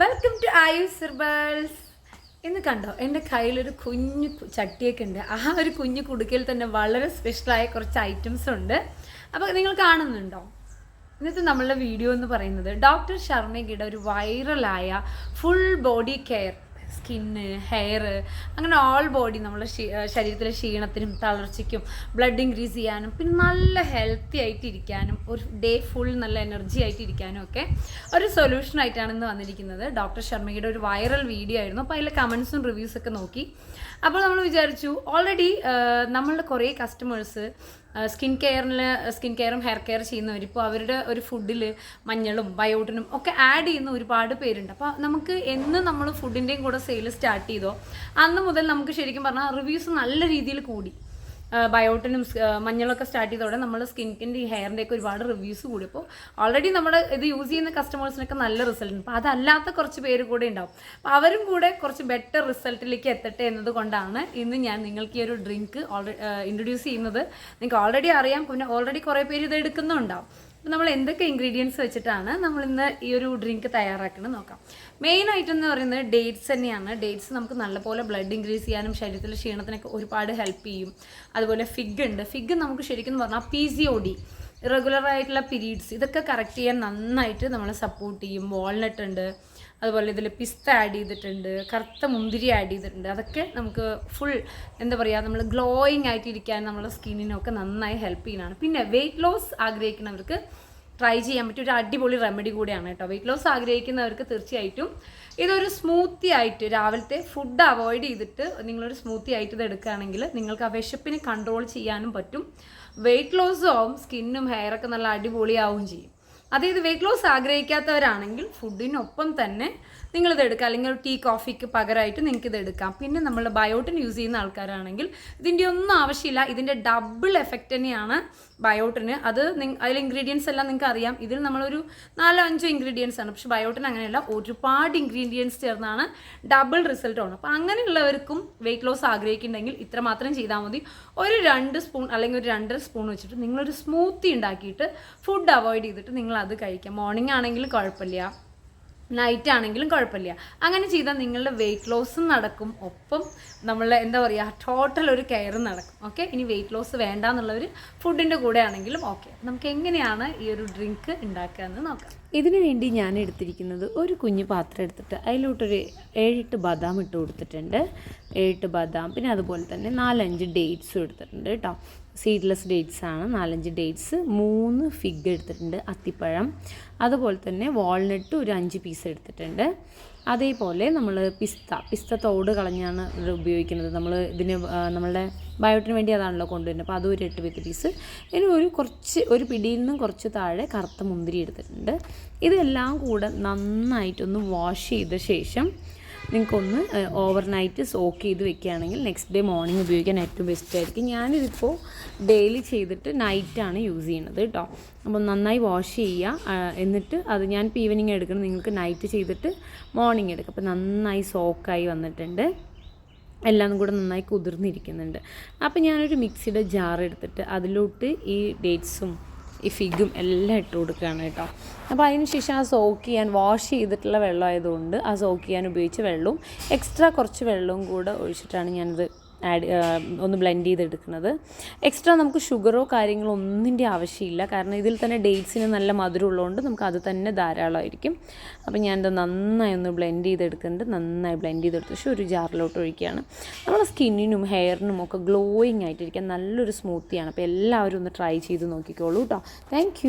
Welcome to ആയുസ് herbals. ഇന്ന് കണ്ടോ എൻ്റെ കയ്യിലൊരു കുഞ്ഞു ചട്ടിയൊക്കെ ഉണ്ട്. ആ ഒരു കുഞ്ഞു കുടുക്കയിൽ തന്നെ വളരെ സ്പെഷ്യലായ കുറച്ച് ഐറ്റംസ് ഉണ്ട്. അപ്പോൾ നിങ്ങൾ കാണുന്നുണ്ടോ? ഇന്നത്തെ നമ്മളുടെ വീഡിയോ എന്ന് പറയുന്നത് ഡോക്ടർ ശർമ്മയുടെ ഒരു വൈറലായ full body care, skin, hair, അങ്ങനെ ഓൾ ബോഡി നമ്മുടെ ശരീരത്തിലെ ക്ഷീണത്തിനും തളർച്ചയ്ക്കും ബ്ലഡ് ഇൻക്രീസ് ചെയ്യാനും പിന്നെ നല്ല ഹെൽത്തി ആയിട്ട് ഇരിക്കാനും ഒരു ഡേ ഫുൾ നല്ല എനർജി ആയിട്ട് ഇരിക്കാനും ഒക്കെ ഒരു സൊല്യൂഷനായിട്ടാണ് ഇന്ന് വന്നിരിക്കുന്നത്. ഡോക്ടർ ശർമ്മയുടെ ഒരു വൈറൽ വീഡിയോ ആയിരുന്നു. അപ്പോൾ അതിലെ കമൻസും റിവ്യൂസൊക്കെ നോക്കി. അപ്പോൾ നമ്മൾ വിചാരിച്ചു, ഓൾറെഡി നമ്മളുടെ കുറേ കസ്റ്റമേഴ്സ് സ്കിൻ കെയറും ഹെയർ കെയർ ചെയ്യുന്നവർ ഇപ്പോൾ അവരുടെ ഒരു ഫുഡിൽ മഞ്ഞളും ബയോട്ടിനും ഒക്കെ ആഡ് ചെയ്യുന്ന ഒരുപാട് പേരുണ്ട്. അപ്പോൾ നമുക്ക് എന്ന് നമ്മൾ ഫുഡിൻ്റെയും കൂടെ സെയിൽ സ്റ്റാർട്ട് ചെയ്തോ അന്ന് മുതൽ നമുക്ക് ശരിക്കും പറഞ്ഞാൽ റിവ്യൂസ് നല്ല രീതിയിൽ കൂടി. ബയോട്ടിനും മഞ്ഞളൊക്കെ സ്റ്റാർട്ട് ചെയ്തതോടെ നമ്മൾ സ്കിന്നിൻ്റെ ഈ ഹെയറിൻ്റെ ഒക്കെ ഒരുപാട് റിവ്യൂസ് കൂടി. അപ്പോൾ ഓൾറെഡി നമ്മുടെ ഇത് യൂസ് ചെയ്യുന്ന കസ്റ്റമേഴ്സിനൊക്കെ നല്ല റിസൾട്ട് ഉണ്ട്. അപ്പോൾ അതല്ലാത്ത കുറച്ച് പേര് കൂടെ ഉണ്ടാവും. അപ്പോൾ അവരും കൂടെ കുറച്ച് ബെറ്റർ റിസൾട്ടിലേക്ക് എത്തട്ടെ എന്നതുകൊണ്ടാണ് ഇന്ന് ഞാൻ നിങ്ങൾക്ക് ഈ ഒരു ഡ്രിങ്ക് ഇൻട്രൊഡ്യൂസ് ചെയ്യുന്നത്. നിങ്ങൾക്ക് ഓൾറെഡി അറിയാം, പിന്നെ ഓൾറെഡി കുറേ പേര് ഇത് എടുക്കുന്നുണ്ടാവും. അപ്പോൾ നമ്മൾ എന്തൊക്കെ ഇൻഗ്രീഡിയൻസ് വെച്ചിട്ടാണ് നമ്മളിന്ന് ഈ ഒരു ഡ്രിങ്ക് തയ്യാറാക്കുന്നത് നോക്കാം. മെയിൻ ഐറ്റം എന്ന് പറയുന്നത് ഡേറ്റ്സ് തന്നെയാണ്. ഡേറ്റ്സ് നമുക്ക് നല്ലപോലെ ബ്ലഡ് ഇൻക്രീസ് ചെയ്യാനും ശരീരത്തിലെ ക്ഷീണത്തിനൊക്കെ ഒരുപാട് ഹെൽപ്പ് ചെയ്യും. അതുപോലെ ഫിഗ് ഉണ്ട്. ഫിഗ് നമുക്ക് ശരിക്കും പറഞ്ഞാൽ PCOD, ഇറഗുലർ ആയിട്ടുള്ള പീരീഡ്സ്, ഇതൊക്കെ കറക്റ്റ് ചെയ്യാൻ നന്നായിട്ട് നമ്മളെ സപ്പോർട്ട് ചെയ്യും. വാൾനട്ട് ഉണ്ട്, അതുപോലെ ഇതിൽ പിസ്ത ആഡ് ചെയ്തിട്ടുണ്ട്, കറുത്ത മുന്തിരി ആഡ് ചെയ്തിട്ടുണ്ട്. അതൊക്കെ നമുക്ക് ഫുൾ എന്താ പറയുക, നമ്മൾ ഗ്ലോയിങ് ആയിട്ടിരിക്കാൻ നമ്മുടെ സ്കിന്നിനൊക്കെ നന്നായി ഹെൽപ്പ് ചെയ്യുന്നതാണ്. പിന്നെ വെയിറ്റ് ലോസ് ആഗ്രഹിക്കുന്നവർക്ക് ട്രൈ ചെയ്യാൻ പറ്റിയ ഒരു അടിപൊളി റെമഡി കൂടിയാണ് കേട്ടോ. വെയിറ്റ് ലോസ് ആഗ്രഹിക്കുന്നവർക്ക് തീർച്ചയായിട്ടും ഇതൊരു സ്മൂത്തി ആയിട്ട് രാവിലത്തെ ഫുഡ് അവോയ്ഡ് ചെയ്തിട്ട് നിങ്ങളൊരു സ്മൂത്തി ആയിട്ട് ഇത് എടുക്കുകയാണെങ്കിൽ നിങ്ങൾക്ക് ആ വിശപ്പിനെ കൺട്രോൾ ചെയ്യാനും പറ്റും. വെയിറ്റ് ലോസും ആവും, സ്കിന്നും ഹെയറൊക്കെ നല്ല അടിപൊളിയാവും ചെയ്യും. അതായത് വെയിറ്റ് ലോസ് ആഗ്രഹിക്കാത്തവരാണെങ്കിൽ ഫുഡിനൊപ്പം തന്നെ നിങ്ങളിത് എടുക്കുക, അല്ലെങ്കിൽ ഒരു ടീ കോഫിക്ക് പകരമായിട്ട് നിങ്ങൾക്ക് ഇത് എടുക്കാം. പിന്നെ നമ്മൾ ബയോട്ടിൻ യൂസ് ചെയ്യുന്ന ആൾക്കാരാണെങ്കിൽ ഇതിൻ്റെ ഒന്നും ആവശ്യമില്ല. ഇതിൻ്റെ ഡബിൾ എഫക്റ്റ് തന്നെയാണ് ബയോട്ടിന്. അതിൽ ഇൻഗ്രീഡിയൻസ് എല്ലാം നിങ്ങൾക്ക് അറിയാം. ഇതിൽ നമ്മളൊരു 4-5 ഇൻഗ്രീഡിയൻസ് ആണ്. പക്ഷേ ബയോട്ടിൻ അങ്ങനെയല്ല, ഒരുപാട് ഇൻഗ്രീഡിയൻസ് ചേർന്നാണ് ഡബിൾ റിസൾട്ട് ആണ്. അപ്പോൾ അങ്ങനെയുള്ളവർക്കും വെയിറ്റ് ലോസ് ആഗ്രഹിക്കുന്നുണ്ടെങ്കിൽ ഇത്ര മാത്രം ചെയ്താൽ മതി. ഒരു 2 സ്പൂൺ അല്ലെങ്കിൽ ഒരു 2.5 സ്പൂൺ വെച്ചിട്ട് നിങ്ങളൊരു സ്മൂത്തി ഉണ്ടാക്കിയിട്ട് ഫുഡ് അവോയ്ഡ് ചെയ്തിട്ട് നിങ്ങൾ അത് കഴിക്കാം. മോർണിംഗ് ആണെങ്കിലും കുഴപ്പമില്ല, നൈറ്റ് ആണെങ്കിലും കുഴപ്പമില്ല. അങ്ങനെ ചെയ്താൽ നിങ്ങളുടെ വെയിറ്റ് ലോസും നടക്കും, ഒപ്പം നമ്മളെ എന്താ പറയുക ടോട്ടൽ ഒരു കെയറും നടക്കും. ഓക്കെ, ഇനി വെയിറ്റ് ലോസ് വേണ്ട എന്നുള്ളവർ ഫുഡിൻ്റെ കൂടെ ആണെങ്കിലും ഓക്കെ. നമുക്ക് എങ്ങനെയാണ് ഈ ഒരു ഡ്രിങ്ക് ഉണ്ടാക്കുക എന്ന് നോക്കാം. ഇതിനു വേണ്ടി ഞാൻ എടുത്തിരിക്കുന്നത് ഒരു കുഞ്ഞു പാത്രം എടുത്തിട്ട് അതിലോട്ടൊരു 7-8 ബദാം ഇട്ട് കൊടുത്തിട്ടുണ്ട്. 7 ബദാം, പിന്നെ അതുപോലെ തന്നെ 4-5 ഡേറ്റ്സും എടുത്തിട്ടുണ്ട് കേട്ടോ. സീഡ്ലെസ് ഡേറ്റ്സ് ആണ്. 4-5 ഡേറ്റ്സ്, 3 ഫിഗ് എടുത്തിട്ടുണ്ട്, അത്തിപ്പഴം, അതുപോലെ തന്നെ വാൾനട്ട് ഒരു 5 പീസ് എടുത്തിട്ടുണ്ട്. അതേപോലെ നമ്മൾ പിസ്ത തോട് കളഞ്ഞാണ് ഇത് ഉപയോഗിക്കുന്നത്. നമ്മൾ നമ്മളുടെ ബയോട്ടിന് വേണ്ടി അതാണല്ലോ കൊണ്ടുവരുന്നത്. അപ്പോൾ അതും ഒരു 8 പീസ്. ഇനി ഒരു പിടിയിൽ നിന്നും കുറച്ച് താഴെ കറുത്ത മുന്തിരി എടുത്തിട്ടുണ്ട്. ഇതെല്ലാം കൂടെ നന്നായിട്ടൊന്ന് വാഷ് ചെയ്ത ശേഷം നിങ്ങൾക്കൊന്ന് ഓവർനൈറ്റ് സോക്ക് ചെയ്ത് വെക്കുകയാണെങ്കിൽ നെക്സ്റ്റ് ഡേ മോർണിംഗ് ഉപയോഗിക്കാൻ ഏറ്റവും ബെസ്റ്റ് ആയിരിക്കും. ഞാനിതിപ്പോൾ ഡെയിലി ചെയ്തിട്ട് നൈറ്റാണ് യൂസ് ചെയ്യുന്നത് കേട്ടോ. അപ്പോൾ നന്നായി വാഷ് ചെയ്യുക. എന്നിട്ട് അത് ഞാനിപ്പോൾ ഈവനിങ് എടുക്കണം, നിങ്ങൾക്ക് നൈറ്റ് ചെയ്തിട്ട് മോർണിംഗ് എടുക്കുക. അപ്പോൾ നന്നായി സോക്കായി വന്നിട്ടുണ്ട്, എല്ലാം കൂടെ നന്നായി കുതിർന്നിരിക്കുന്നുണ്ട്. അപ്പോൾ ഞാനൊരു മിക്സിയുടെ ജാർ എടുത്തിട്ട് അതിലോട്ട് ഈ ഡേറ്റ്സും ഈ ഫിഗും എല്ലാം ഇട്ട് കൊടുക്കുകയാണ് കേട്ടോ. അപ്പോൾ അതിന് ശേഷം ആ സോക്ക് ചെയ്യാൻ വാഷ് ചെയ്തിട്ടുള്ള വെള്ളം ആയതുകൊണ്ട് ആ സോക്ക് ചെയ്യാൻ ഉപയോഗിച്ച വെള്ളവും എക്സ്ട്രാ കുറച്ച് വെള്ളവും കൂടെ ഒഴിച്ചിട്ടാണ് ഞാനിത് ഒന്ന് ബ്ലെൻഡ് ചെയ്തെടുക്കുന്നത്. എക്സ്ട്രാ നമുക്ക് ഷുഗറോ കാര്യങ്ങളോ ഒന്നിൻ്റെ ആവശ്യമില്ല, കാരണം ഇതിൽ തന്നെ ഡേറ്റ്സിന് നല്ല മധുരം ഉള്ളതുകൊണ്ട് നമുക്ക് അത് തന്നെ ധാരാളമായിരിക്കും. അപ്പോൾ ഞാനിത് നന്നായി ഒന്ന് ബ്ലെൻഡ് ചെയ്തെടുക്കുന്നുണ്ട്. നന്നായി ബ്ലെൻഡ് ചെയ്തെടുത്ത ശേഷം ഒരു ജാറിലോട്ട് ഒഴിക്കുകയാണ്. നമ്മുടെ സ്കിന്നിനും ഹെയറിനും ഒക്കെ ഗ്ലോയിങ് ആയിട്ടിരിക്കാൻ നല്ലൊരു സ്മൂത്തിയാണ്. അപ്പോൾ എല്ലാവരും ഒന്ന് ട്രൈ ചെയ്ത് നോക്കിക്കോളൂ കേട്ടോ. താങ്ക്